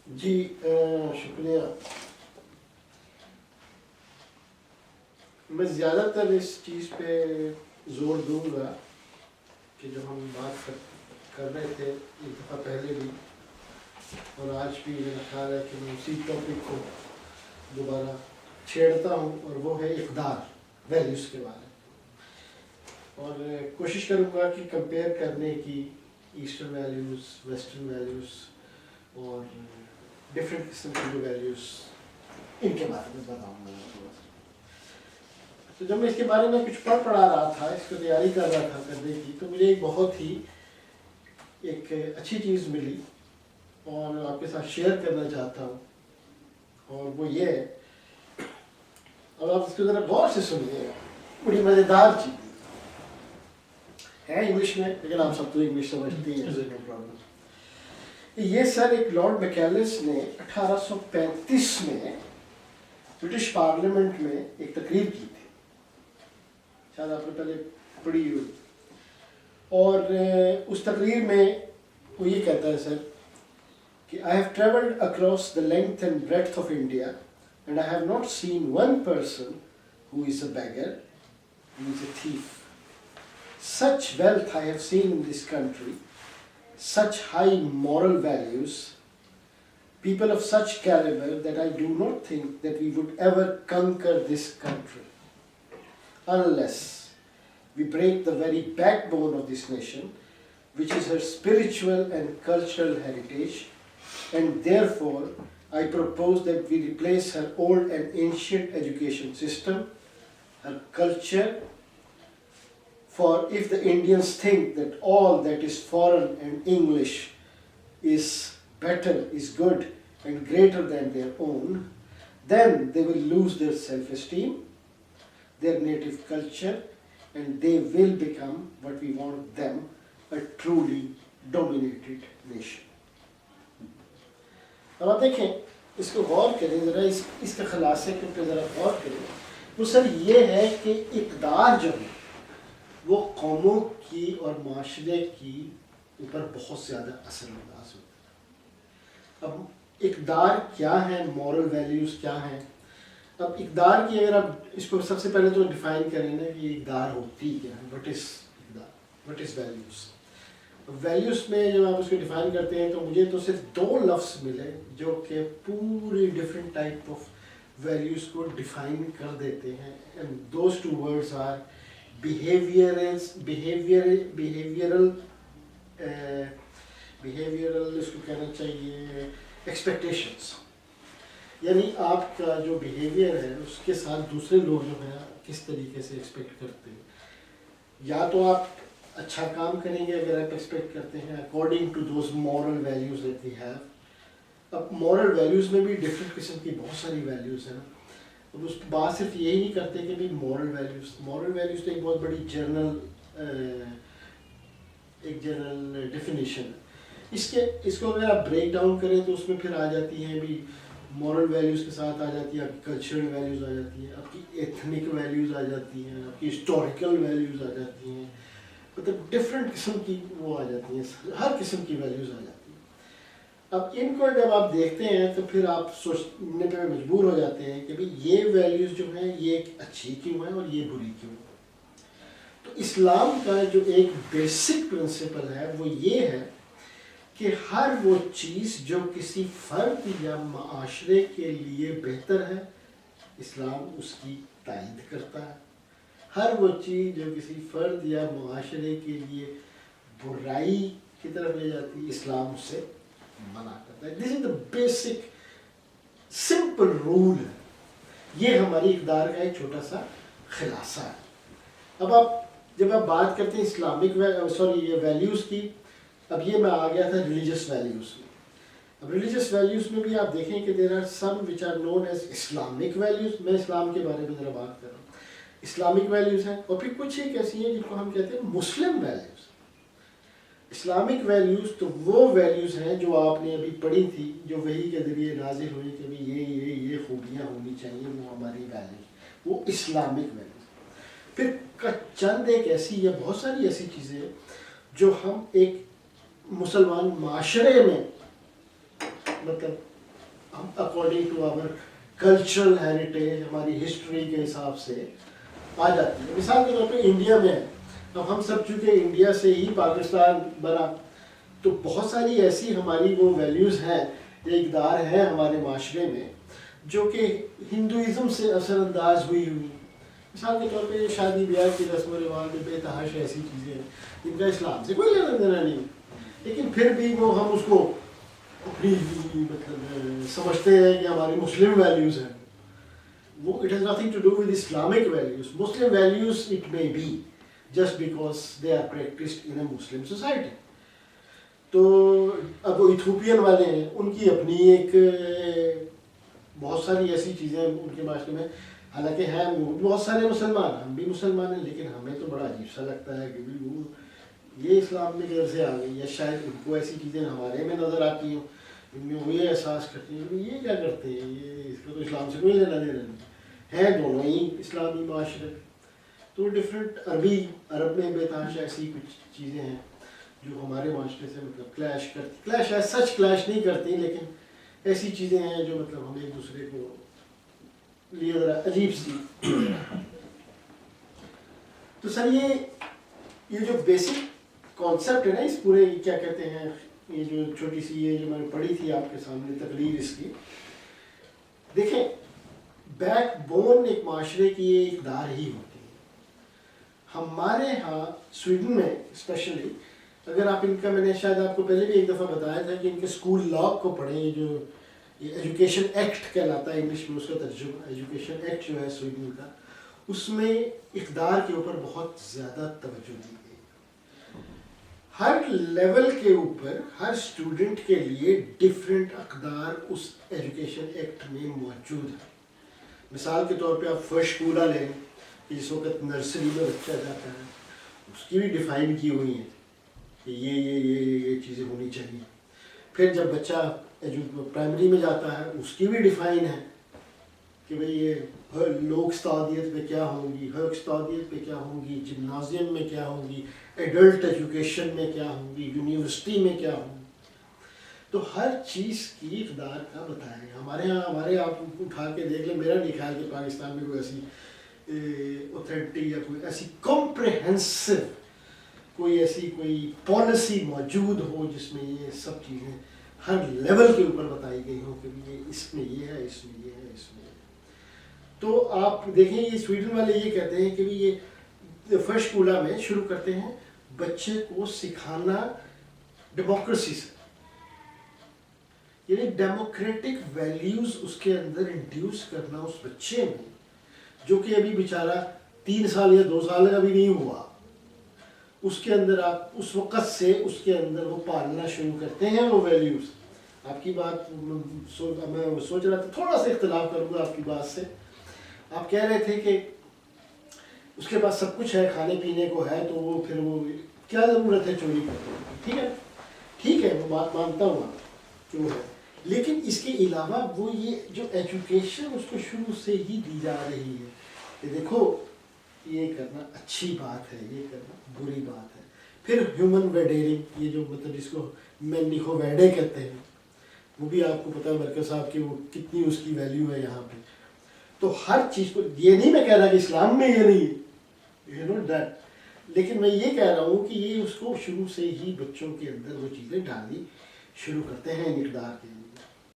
جی شکریہ. میں زیادہ تر اس چیز پہ زور دوں گا کہ جو ہم بات کر رہے تھے ایک دفعہ پہلے بھی اور آج بھی میرا خیال ہے کہ میں اسی ٹاپک کو دوبارہ چھیڑتا ہوں، اور وہ ہے اقدار، ویلیوز کے بارے میں. اور کوشش کروں گا کہ کمپیئر کرنے کی ایسٹرن ویلیوز، ویسٹرن ویلیوز اور ڈفرینٹ قسم کی جو ویلیوز ان کے بارے میں بتاؤں گا تھوڑا سا. تو جب میں اس کے بارے میں کچھ پڑھا رہا تھا، اس کو تیاری کر رہا تھا کرنے کی، تو مجھے ایک بہت ہی ایک اچھی چیز ملی اور آپ کے ساتھ شیئر کرنا چاہتا ہوں. اور وہ یہ ہے، اور آپ اس کو ذرا غور سے سنیے گا، بڑی مزیدار چیز ہے انگلش میں، لیکن آپ سب تو انگلش سمجھتے ہیں. No problem. یہ سر ایک لارڈ میکیلس نے 1835 میں برٹش پارلیمنٹ میں ایک تقریر کی تھی، شاید آپ نے پہلے پڑھی ہوئی. اور اس تقریر میں وہ یہ کہتا ہے سر کہ I have travelled across the length and breadth of India and I have not seen one person who is a beggar, who is a thief. Such wealth I have seen in this country, such high moral values, people of such caliber that I do not think that we would ever conquer this country unless we break the very backbone of this nation, which is her spiritual and cultural heritage, and therefore I propose that we replace her old and ancient education system, her culture, for if the Indians think that all that is foreign and English is better, is good and greater than their own, then they will lose their self-esteem, their native culture, and they will become what we want them, a truly dominated nation. اب آپ دیکھیں، اس کو غور کریں ذرا، اس کے خلاصے کے پہ ذرا غور کریں. وہ سر یہ ہے کہ اقدار جو ہے وہ قوموں کی اور معاشرے کی اوپر بہت زیادہ اثر انداز ہوتا ہے. اب اقدار کیا ہے، مورل ویلیوز کیا ہیں. اب اقدار کی اگر آپ اس کو سب سے پہلے تو ڈیفائن کریں نا کہ یہ اقدار ہوتی کیا ہے، وٹ از اقدار، وٹ از ویلیوز. ویلیوز میں جب آپ اس کو ڈیفائن کرتے ہیں تو مجھے تو صرف 2 لفظ ملے جو کہ پوری ڈفرینٹ ٹائپ آف ویلیوز کو ڈیفائن کر دیتے ہیں. And those 2 words are behavioral اس کو کہنا چاہیے ایکسپیکٹیشنس. یعنی آپ کا جو بیہیویئر ہے اس کے ساتھ دوسرے لوگ جو ہیں کس طریقے سے ایکسپیکٹ کرتے ہیں. یا تو آپ اچھا کام کریں گے اگر آپ ایکسپیکٹ کرتے ہیں according to those moral values that we have. اب مورل ویلیوز میں بھی ڈفرینٹ قسم کی بہت ساری ویلیوز ہیں. اب اس بات صرف یہی نہیں کرتے کہ بھائی مورل ویلیوز تو ایک بہت بڑی جنرل ڈیفینیشن ہے. اس کو اگر آپ بریک ڈاؤن کریں تو اس میں پھر آ جاتی ہیں بھی مورل ویلیوز کے ساتھ آ جاتی ہے آپ کی کلچرل ویلیوز آ جاتی ہیں، آپ کی ایتھنک ویلیوز آ جاتی ہیں، آپ کی ہسٹوریکل ویلیوز آ جاتی ہیں. مطلب ڈفرینٹ قسم کی وہ آ جاتی ہیں، ہر قسم کی ویلیوز آ جاتی ہیں. اب ان کو جب آپ دیکھتے ہیں تو پھر آپ سوچنے پہ مجبور ہو جاتے ہیں کہ بھئی یہ ویلیوز جو ہیں یہ اچھی کیوں ہیں اور یہ بری کیوں ہیں. تو اسلام کا جو ایک بیسک پرنسپل ہے وہ یہ ہے کہ ہر وہ چیز جو کسی فرد یا معاشرے کے لیے بہتر ہے اسلام اس کی تائید کرتا ہے. ہر وہ چیز جو کسی فرد یا معاشرے کے لیے برائی کی طرف لے جاتی ہے اسلام اس سے منع کرتا ہے. دس از دا بیسک سمپل رول ہے. یہ ہماری اقدار کا ایک چھوٹا سا خلاصہ ہے. اب جب آپ بات کرتے ہیں اسلامک ویلیوز کی، اب یہ میں آ گیا تھا ریلیجس ویلیوز میں. اب ریلیجس ویلیوز میں بھی آپ دیکھیں کہ there are some which are known as Islamic values. میں اسلام کے بارے میں ذرا بات کر رہا ہوں. اسلامک ویلیوز ہیں اور پھر کچھ ایک ایسی ہیں جن کو ہم کہتے ہیں مسلم ویلیوز. اسلامک ویلیوز تو وہ ویلیوز ہیں جو آپ نے ابھی پڑھی تھی، جو وحی کے ذریعے نازل ہوئی کہ یہ خوبیاں ہونی چاہیے، وہ ہماری ویلیوز، وہ اسلامک ویلیوز. پھر چند ایک ایسی یا بہت ساری ایسی چیزیں جو ہم ایک مسلمان معاشرے میں مطلب ہم according to our cultural heritage ہماری ہسٹری کے حساب سے آ جاتی ہے. مثال کے طور پہ انڈیا میں اب ہم سب چونکہ انڈیا سے ہی پاکستان بنا تو بہت ساری ایسی ہماری وہ ویلیوز ہیں اقدار ہیں ہمارے معاشرے میں جو کہ ہندوازم سے اثر انداز ہوئی. مثال کے طور پہ شادی بیاہ کی رسم و رواج میں بے تحاشا ایسی چیزیں ہیں جن کا اسلام سے کوئی لینا دینا نہیں, لیکن پھر بھی وہ ہم اس کو اپنی مطلب سمجھتے ہیں کہ ہماری مسلم ویلیوز ہیں. وہ it has nothing to do with Islamic values. Muslim values it may be just because they are practiced in a Muslim society. تو اب وہ ایتھوپین والے ہیں, ان کی اپنی ایک بہت ساری ایسی چیزیں ان کے معاشرے میں, حالانکہ ہیں بہت سارے مسلمان, ہم بھی مسلمان ہیں, لیکن ہمیں تو بڑا عجیب سا لگتا ہے کہ وہ یہ اسلام میں کیسے سے آ گئی, یا شاید ان کو ایسی چیزیں ہمارے میں نظر آتی ہوں, ان میں وہ یہ احساس کرتے ہیں کہ یہ کیا کرتے ہیں, یہ اس کا تو اسلام سے کوئی لینا دینا نہیں ہے, دونوں ہی اسلامی معاشرے. تو ڈفرینٹ عرب میں بے تحاشا ایسی کچھ چیزیں ہیں جو ہمارے معاشرے سے مطلب کلیش کرتی, کلیش ایز سچ کلیش نہیں کرتی, لیکن ایسی چیزیں ہیں جو مطلب ہم ایک دوسرے کو لیے ذرا عجیب سی. تو سر یہ جو بیسک کانسیپٹ ہے نا اس پورے کیا کہتے ہیں, یہ جو چھوٹی سی یہ جو میں نے پڑھی تھی آپ کے سامنے تقریر اس کی, دیکھیں بیک بون ایک معاشرے کی یہ اقدار ہی ہوتی ہے. ہمارے ہاں سویڈن میں اسپیشلی اگر آپ ان کا, میں نے شاید آپ کو پہلے بھی ایک دفعہ بتایا تھا کہ ان کے اسکول لاء کو پڑھیں, یہ جو یہ ایجوکیشن ایکٹ کہلاتا ہے انگلش میں اس کا ترجمہ, ایجوکیشن ایکٹ جو ہے سویڈن کا, اس میں اقدار کے اوپر بہت زیادہ توجہ دی گئی. ہر لیول کے اوپر ہر اسٹوڈنٹ کے لیے ڈفرینٹ اقدار اس ایجوکیشن ایکٹ میں موجود ہیں. مثال کے طور پہ آپ فرسٹ اسکولہ لیں, جس وقت نرسری میں بچہ جاتا ہے, اس کی بھی ڈیفائن کی ہوئی ہیں کہ یہ چیزیں ہونی چاہیے. پھر جب بچہ پرائمری میں جاتا ہے اس کی بھی ڈیفائن ہے کہ بھئی یہ لوک استادیت میں کیا ہوں گی, ہر استادیت میں کیا ہوں گی, جمنازیم میں کیا ہوں گی, ایڈلٹ ایجوکیشن میں کیا ہوں گی, یونیورسٹی میں کیا ہوں گی. تو ہر چیز کی اقدار کا بتایا گیا. ہمارے آپ اٹھا کے دیکھ لیں, میرا نہیں خیال کہ پاکستان میں کوئی ایسی اوتھینٹک یا کوئی ایسی کمپریہنسو کوئی پالیسی موجود ہو جس میں یہ سب چیزیں ہر لیول کے اوپر بتائی گئی ہوں کہ یہ اس میں یہ ہے, اس میں یہ ہے, اس میں یہ ہے. تو آپ دیکھیں یہ سویڈن والے یہ کہتے ہیں کہ یہ فرسٹ اسکولہ میں شروع کرتے ہیں بچے کو سکھانا ڈیموکریسی سے, یعنی ڈیموکریٹک ویلیوز اس کے اندر انڈیوس کرنا اس بچے میں, جو کہ ابھی بیچارہ 3 سال یا 2 سال کا بھی نہیں ہوا, اس کے اندر آپ اس وقت سے اس کے اندر وہ پالنا شروع کرتے ہیں وہ ویلیوز. آپ کی بات میں سوچ رہا تھا, تھوڑا سا اختلاف کروں گا آپ کی بات سے. آپ کہہ رہے تھے کہ اس کے پاس سب کچھ ہے, کھانے پینے کو ہے, تو وہ پھر وہ کیا ضرورت ہے چوری کرنے کی. ٹھیک ہے وہ بات مانتا ہوں آپ کیوں ہے, لیکن اس کے علاوہ وہ یہ جو ایجوکیشن اس کو شروع سے ہی دی جا رہی ہے کہ دیکھو یہ کرنا اچھی بات ہے, یہ کرنا بری بات ہے. پھر ہیومن ویڈیرنگ, یہ جو مطلب جس کو مینیکو ویڈے کہتے ہیں, وہ بھی آپ کو پتہ ہے مرکز صاحب کی وہ کتنی اس کی ویلیو ہے یہاں پہ. تو ہر چیز کو, یہ نہیں میں کہہ رہا کہ اسلام میں یہ نہیں ہے, یو نو دیٹ, لیکن میں یہ کہہ رہا ہوں کہ یہ اس کو شروع سے ہی بچوں کے اندر وہ چیزیں ڈالنی شروع کرتے ہیں اقدار کے اندر.